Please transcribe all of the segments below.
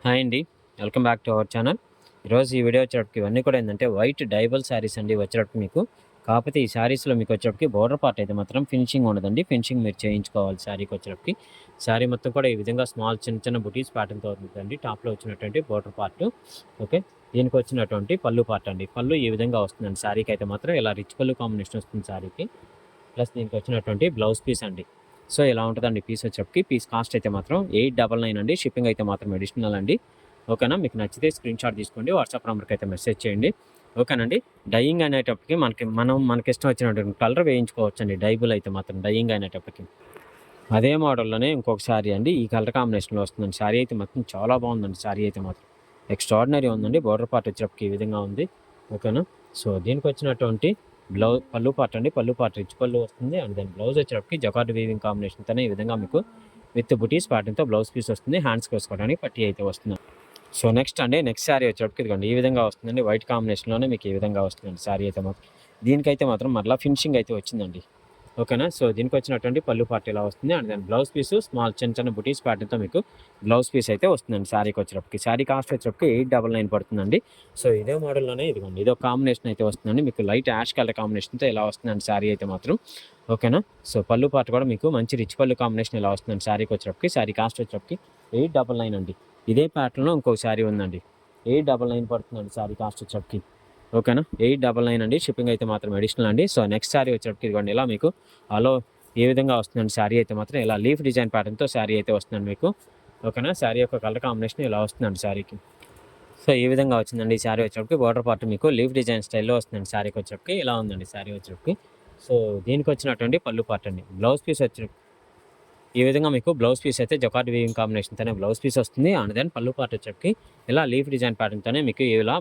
Hi అండి. Welcome back to our channel. ఈరోజు ఈ వీడియో వచ్చేటప్పటికి ఇవన్నీ కూడా ఏంటంటే వైట్ డైబల్ శారీస్ అండి వచ్చేటప్పటికి మీకు. కాకపోతే ఈ శారీస్‌లో మీకు వచ్చేటప్పటికి బోర్డర్ పార్ట్ అయితే మాత్రం ఫినిషింగ్ ఉండదండి. ఫినిషింగ్ మీరు చేయించుకోవాలి శారీకి వచ్చేటప్పటికి. శారీ మొత్తం కూడా ఈ విధంగా స్మాల్ చిన్న చిన్న బుటీస్ ప్యాటర్న్‌తో ఉంటుందండి. టాప్‌లో వచ్చినటువంటి బోర్డర్ పార్ట్. ఓకే. దీనికి వచ్చినటువంటి పళ్ళు పార్ట్ అండి. పళ్ళు ఈ విధంగా వస్తుందండి. శారీకి అయితే మాత్రం ఇలా రిచ్ పళ్ళు కాంబినేషన్ వస్తుంది శారీకి. ప్లస్ దీనికి వచ్చినటువంటి బ్లౌజ్ పీస్ అండి. సో ఇలా ఉంటుందండి పీస్ వచ్చేప్పటికి. పీస్ కాస్ట్ అయితే మాత్రం 899 అండి. షిప్పింగ్ అయితే మాత్రం అడిషనల్ అండి. ఓకేనా. మీకు నచ్చితే స్క్రీన్ షాట్ తీసుకోండి. వాట్సాప్ నెంబర్కి అయితే మెసేజ్ చేయండి. ఓకేనండి. డయింగ్ అనేటప్పటికి మనకిష్టం వచ్చినటువంటి కలర్ వేయించుకోవచ్చండి. డైబుల్ అయితే మాత్రం డయింగ్ అనేటప్పటికి. అదే మోడల్లోనే ఇంకొక శారీ అండి. ఈ కలర్ కాంబినేషన్లో వస్తుందండి. శారీ అయితే మాత్రం చాలా బాగుందండి. శారీ అయితే మాత్రం ఎక్స్ట్రాడినరీ ఉందండి. బోర్డర్ పార్ట్ వచ్చేటప్పటికి ఈ విధంగా ఉంది. ఓకేనా. సో దీనికి వచ్చినటువంటి పళ్ళు పార్ట్ అండి. పళ్ళు పార్ట్ రిచ్ పళ్ళు వస్తుంది. అండ్ దెన్ బ్లౌజ్ వచ్చేటప్పటికి జకార్డ్ వీవింగ్ కాంబినేషన్తోనే ఈ విధంగా మీకు విత్ బుటీస్ ప్యాటర్న్‌తో బ్లౌజ్ పీస్ వస్తుంది. హ్యాండ్స్‌కి వేసుకోవడానికి పట్టీ అయితే వస్తుంది. సో నెక్స్ట్ శారీ వచ్చేటప్పటికి ఇదిగోండి ఈ విధంగా వస్తుందండి. వైట్ కాంబినేషన్‌లోనే మీకు ఈ విధంగా వస్తుందండి శారీ అయితే మాత్రం. దీనికైతే మాత్రం మరలా ఫినిషింగ్ అయితే వచ్చిందండి. ఓకేనా. సో దీనికి వచ్చినటువంటి పళ్ళు పార్ట్ ఇలా వస్తుంది. And then blouse piece small చిన్న చిన్న బుటీస్ ప్యాటర్న్‌తో మీకు బ్లౌజ్ పీస్ అయితే వస్తుందండి శారీకి వచ్చేటప్పటికి. శారీ కాస్ట్ వచ్చేటప్పటికి 899 పడుతుందండి. సో ఇదే మోడల్‌లోనే ఇదిగోండి ఇదొక కాంబినేషన్ అయితే వస్తుందండి. మీకు లైట్ యాష్ కలర్ కాంబినేషన్‌తో ఇలా వస్తుందండి శారీ అయితే మాత్రం. ఓకేనా. సో పళ్ళు పార్ట్ కూడా మీకు మంచి రిచ్ పళ్ళు కాంబినేషన్ ఇలా వస్తుందండి శారీకి వచ్చేటప్పటికి. శారీ కాస్ట్ వచ్చేటప్పటికి 899 అండి. ఇదే ప్యాటర్న్‌లో ఇంకో శారీ ఉందండి. 899 పడుతుందండి శారీ కాస్ట్ వచ్చేటప్పటికి. ఓకేనా. 899 అండి. షిప్పింగ్ అయితే మాత్రం అడిషనల్ అండి. సో నెక్స్ట్ శారీ వచ్చేటప్పటికి ఇదిగోండి ఇలా మీకు హలో ఏ విధంగా వస్తుందండి శారీ అయితే మాత్రం ఇలా లీఫ్ డిజైన్ ప్యాటర్న్‌తో శారీ అయితే వస్తుందండి మీకు. ఓకేనా. శారీ యొక్క కలర్ కాంబినేషన్ ఇలా వస్తుందండి శారీకి. సో ఈ విధంగా వచ్చిందండి ఈ శారీ వచ్చేటప్పటికి. బోర్డర్ పార్ట్ మీకు లీఫ్ డిజైన్ స్టైల్‌లో వస్తుందండి శారీకి వచ్చేటప్పటికి. ఇలా ఉందండి శారీ వచ్చేటప్పటికి. సో దీనికి వచ్చినటువంటి పళ్ళు పార్ట్ అండి. బ్లౌజ్ పీస్ వచ్చి ఈ విధంగా మీకు బ్లౌజ్ పీస్ అయితే జకార్డ్ వీవింగ్ కాంబినేషన్‌తోనే బ్లౌజ్ పీస్ వస్తుంది. అండ్ దెన్ పళ్ళు పార్ట్ వచ్చేటప్పటికి ఇలా లీఫ్ డిజైన్ ప్యాటర్న్‌తోనే మీకు ఇలా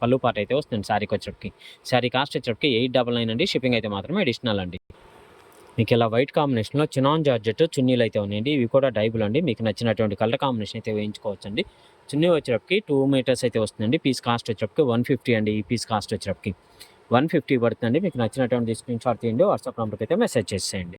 పళ్ళు పార్ట్ అయితే వస్తుంది శారీకి వచ్చేటప్పటికి. శారీ కాస్ట్ వచ్చేటప్పటికి 899 అండి. షిప్పింగ్ అయితే మాత్రమే అడిషనల్ అండి. మీకు ఇలా వైట్ కాంబినేషన్‌లో చినాన్ జార్జెట్ చున్నీలు అయితే ఉన్నాయండి. ఇవి కూడా డైబుల్ అండి. మీకు నచ్చినటువంటి కలర్ కాంబినేషన్ అయితే వేయించుకోవచ్చండి. చున్నీ వచ్చేటప్పటికి 2 మీటర్స్ అయితే వస్తుందండి. పీస్ కాస్ట్ వచ్చేటప్పటికి 150 అండి. ఈ పీస్ కాస్ట్ వచ్చేటప్పటికి 150 పడుతుందండి. మీకు నచ్చినటువంటి స్క్రీన్ షాట్ తీయండి. వాట్సాప్ నెంబర్‌కి అయితే మెసేజ్ చేసేయండి.